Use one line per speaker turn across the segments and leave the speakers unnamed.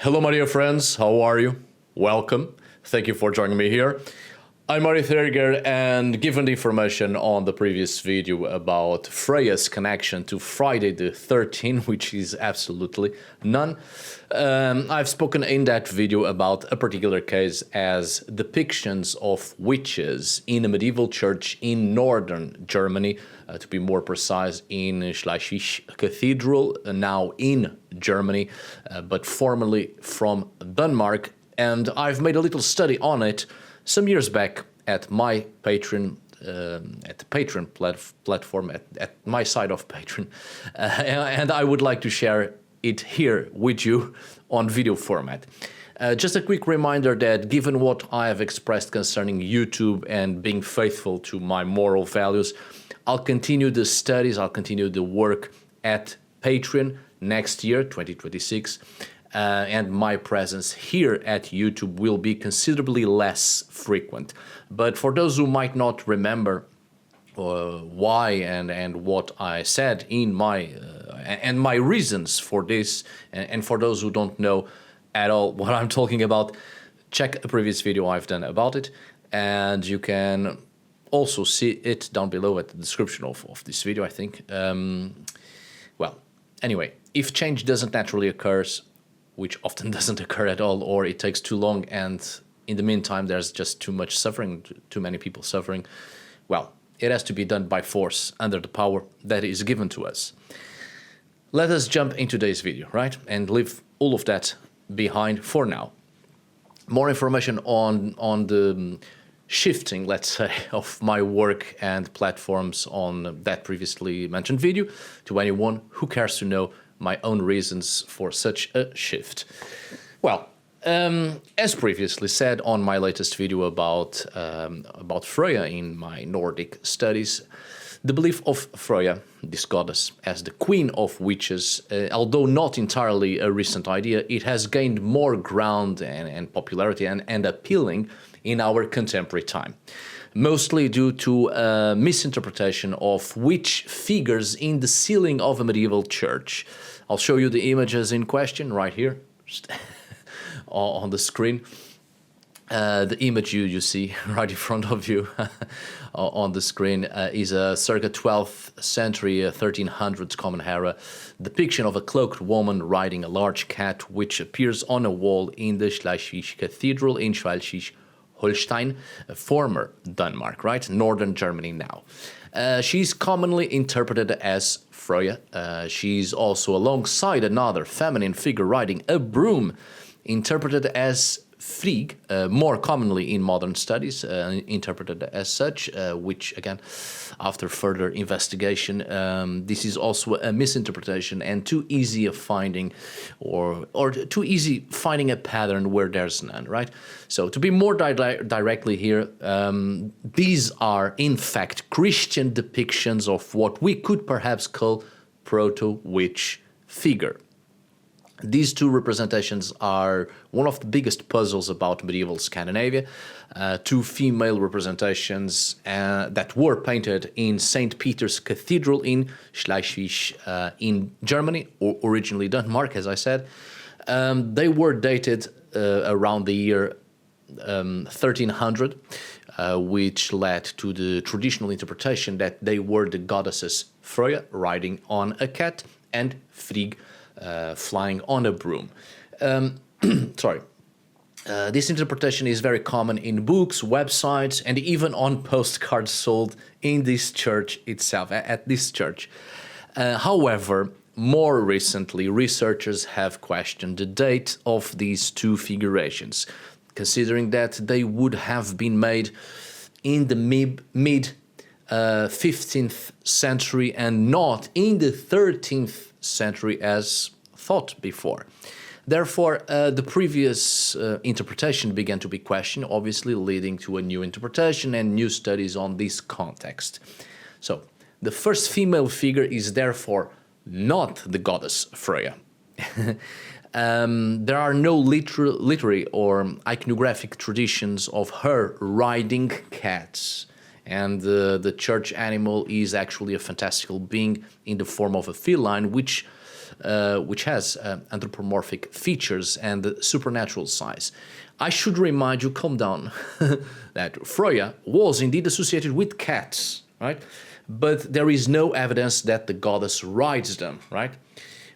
Hello, my dear friends. How are you? Welcome. Thank you for joining me here. I'm Freyja, and given the information on the previous video about Freyja's connection to Friday the 13th, which is absolutely none, I've spoken in that video about a particular case as depictions of witches in a medieval church in northern Germany, to be more precise, in Schleichwich Cathedral, now in Germany, but formerly from Denmark. And I've made a little study on it some years back at my Patron, at the Patron platform, at my side of Patron, and I would like to share it here with you on video format. Just a quick reminder that given what I have expressed concerning YouTube and being faithful to my moral values, I'll continue the studies, I'll continue the work at Patreon next year, 2026, and my presence here at YouTube will be considerably less frequent. But for those who might not remember why and what I said in my and my reasons for this, and for those who don't know at all what I'm talking about, check a previous video I've done about it, and you can also see it down below at the description of this video, I think. Well, anyway, if change doesn't naturally occur, which often doesn't occur at all, or it takes too long, and in the meantime there's just too much suffering, too many people suffering, well, it has to be done by force, under the power that is given to us. Let us jump into today's video, right? And leave all of that behind for now. More information on the shifting, let's say, of my work and platforms on that previously mentioned video to anyone who cares to know my own reasons for such a shift. Well, as previously said on my latest video about Freyja in my Nordic studies, the belief of Freyja, this goddess, as the queen of witches, although not entirely a recent idea, it has gained more ground and popularity and appealing in our contemporary time, mostly due to a misinterpretation of witch figures in the ceiling of a medieval church. I'll show you the images in question right here on the screen. The image you see right in front of you on the screen is a circa 12th century, 1300s common era depiction of a cloaked woman riding a large cat, which appears on a wall in the Schleichwich Cathedral in Schleswig-Holstein, former Denmark, right? Northern Germany now. She's commonly interpreted as Freyja. She's also alongside another feminine figure riding a broom, interpreted as Frigg, more commonly in modern studies, interpreted as such, which again, after further investigation, this is also a misinterpretation and too easy of finding, or too easy finding a pattern where there's none, right? So to be more directly here, these are in fact Christian depictions of what we could perhaps call proto-witch figure. These two representations are one of the biggest puzzles about medieval Scandinavia. Two female representations that were painted in St. Peter's Cathedral in Schleichwich in Germany, or originally Denmark, as I said. They were dated around the year 1300, which led to the traditional interpretation that they were the goddesses Freyja riding on a cat and Frigg flying on a broom. Sorry. This interpretation is very common in books, websites, and even on postcards sold in this church itself, at this church. However, more recently, researchers have questioned the date of these two figurations, considering that they would have been made in the mid 15th century and not in the 13th century as thought before. Therefore, the previous interpretation began to be questioned, obviously leading to a new interpretation and new studies on this context. So, the first female figure is therefore not the goddess Freyja. There are no literary or iconographic traditions of her riding cats, and the church animal is actually a fantastical being in the form of a feline, which which has anthropomorphic features and supernatural size. I should remind you, calm down, that Freyja was indeed associated with cats, right? But there is no evidence that the goddess rides them, right?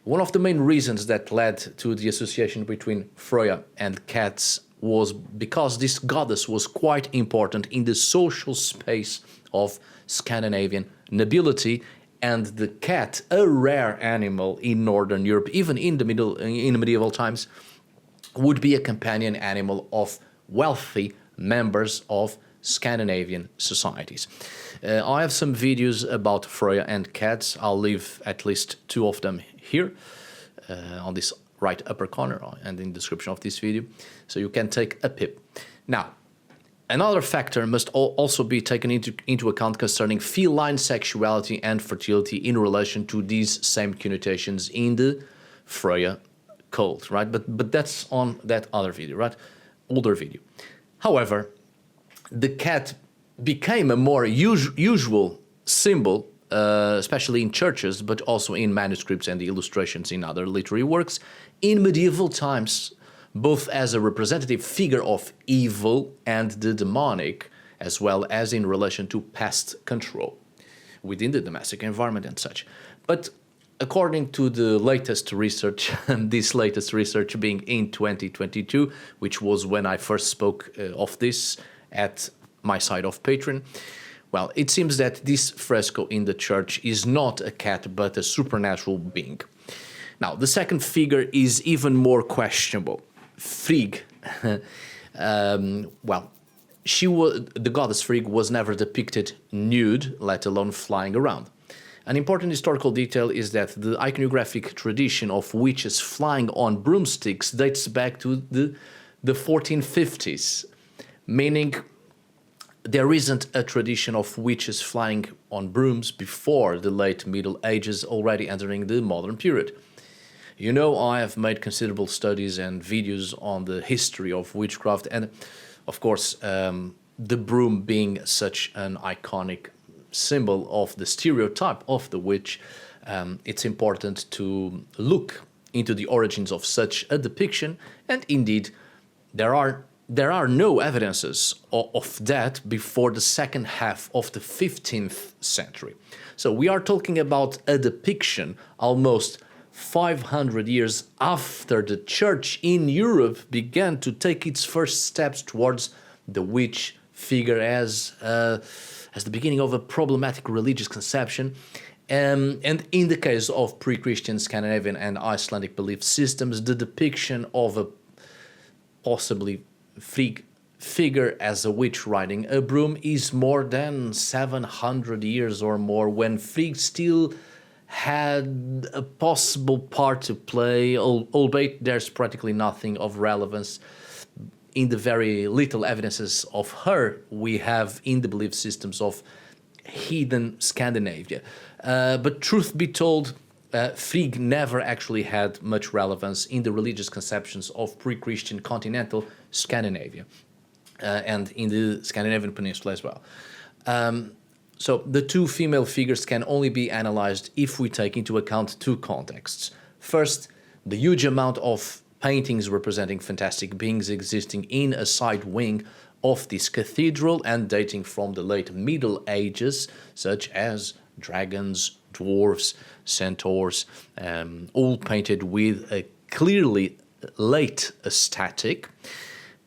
One of the main reasons that led to the association between Freyja and cats was because this goddess was quite important in the social space of Scandinavian nobility, and the cat, a rare animal in Northern Europe, even in the medieval times, would be a companion animal of wealthy members of Scandinavian societies. I have some videos about Freyja and cats. I'll leave at least 2 of them here on this right upper corner and in the description of this video, so you can take a peep. Now, another factor must also be taken into account concerning feline sexuality and fertility in relation to these same connotations in the Freyja cult, right? But that's on that other video, right? Older video. However, the cat became a more usual symbol, especially in churches, but also in manuscripts and the illustrations in other literary works in medieval times, both as a representative figure of evil and the demonic, as well as in relation to pest control within the domestic environment and such. But according to the latest research, this latest research being in 2022, which was when I first spoke of this at my site of Patron, well, it seems that this fresco in the church is not a cat but a supernatural being. Now, the second figure is even more questionable. Frigg. Well, the goddess Frigg was never depicted nude, let alone flying around. An important historical detail is that the iconographic tradition of witches flying on broomsticks dates back to the 1450s, meaning there isn't a tradition of witches flying on brooms before the late Middle Ages, already entering the modern period. You know, I have made considerable studies and videos on the history of witchcraft, and of course, the broom being such an iconic symbol of the stereotype of the witch, it's important to look into the origins of such a depiction, and indeed, there are no evidences of that before the second half of the 15th century. So we are talking about a depiction almost 500 years after the church in Europe began to take its first steps towards the witch figure as the beginning of a problematic religious conception. And in the case of pre-Christian Scandinavian and Icelandic belief systems, the depiction of a possibly Frigg figure as a witch riding a broom is more than 700 years or more, when Frigg still had a possible part to play, albeit there's practically nothing of relevance in the very little evidences of her we have in the belief systems of heathen Scandinavia. But truth be told, Frigg never actually had much relevance in the religious conceptions of pre-Christian continental Scandinavia and in the Scandinavian peninsula as well. So the 2 female figures can only be analyzed if we take into account 2 contexts. First, the huge amount of paintings representing fantastic beings existing in a side wing of this cathedral and dating from the late Middle Ages, such as dragons, dwarves, centaurs, all painted with a clearly late aesthetic.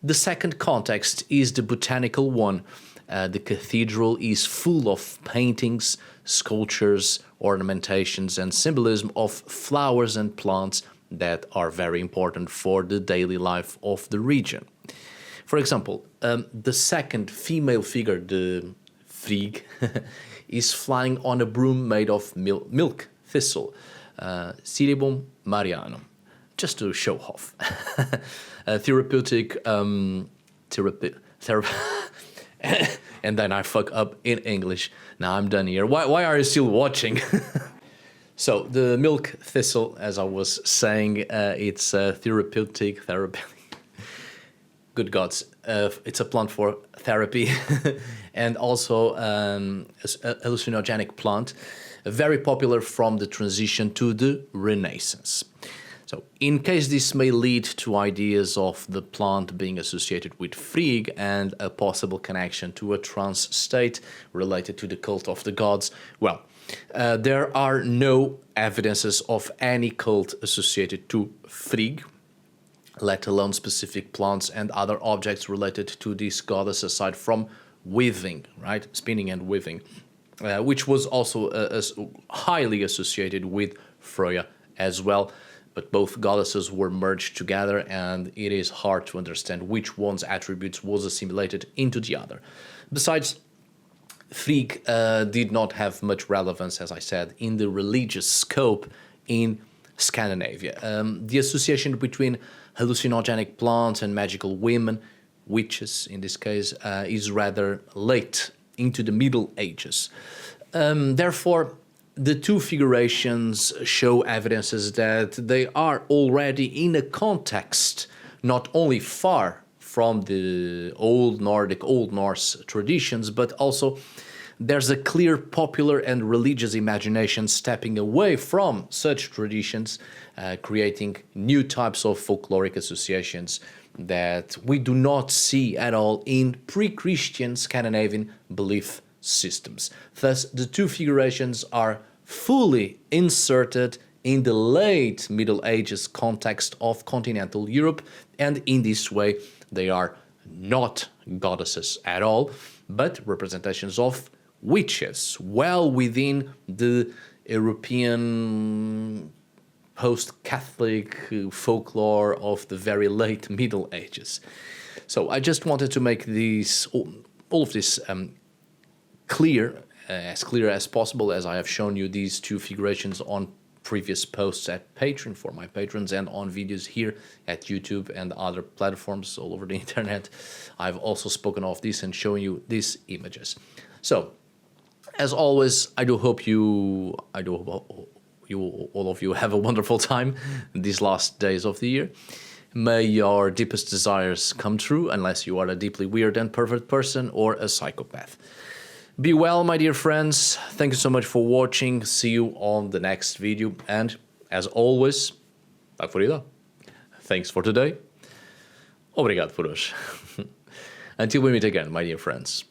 The second context is the botanical one. The cathedral is full of paintings, sculptures, ornamentations, and symbolism of flowers and plants that are very important for the daily life of the region. For example, the second female figure, the Frigg, is flying on a broom made of milk thistle, Cyribum marianum, just to show off. Therapeutic, and then I fuck up in English. Now I'm done here. Why are you still watching? So the milk thistle, as I was saying, it's therapeutic. Good gods, it's a plant for therapy and also a hallucinogenic plant. very popular from the transition to the Renaissance. So, in case this may lead to ideas of the plant being associated with Frigg and a possible connection to a trance state related to the cult of the gods, well, there are no evidences of any cult associated to Frigg, let alone specific plants and other objects related to this goddess aside from weaving, right? Spinning and weaving, which was also highly associated with Freyja as well. But both goddesses were merged together, and it is hard to understand which one's attributes was assimilated into the other. Besides, Frigg did not have much relevance, as I said, in the religious scope in Scandinavia. The association between hallucinogenic plants and magical women, witches in this case, is rather late into the Middle Ages. Therefore, the two figurations show evidences that they are already in a context not only far from the old Nordic, Old Norse traditions, but also there's a clear popular and religious imagination stepping away from such traditions, creating new types of folkloric associations that we do not see at all in pre-Christian Scandinavian belief systems. Thus, the two figurations are fully inserted in the late Middle Ages context of continental Europe, and in this way they are not goddesses at all, but representations of witches, well within the European post-Catholic folklore of the very late Middle Ages. So I just wanted to make all of this clear as possible, as I have shown you these two figurations on previous posts at Patreon for my patrons and on videos here at YouTube and other platforms all over the internet. I've also spoken of this and shown you these images. So, as always, I do hope all of you have a wonderful time these last days of the year. May your deepest desires come true, unless you are a deeply weird and pervert person or a psychopath. Be well, my dear friends. Thank you so much for watching. See you on the next video. And, as always, tack för idag. Thanks for today. Obrigado por hoje. Until we meet again, my dear friends.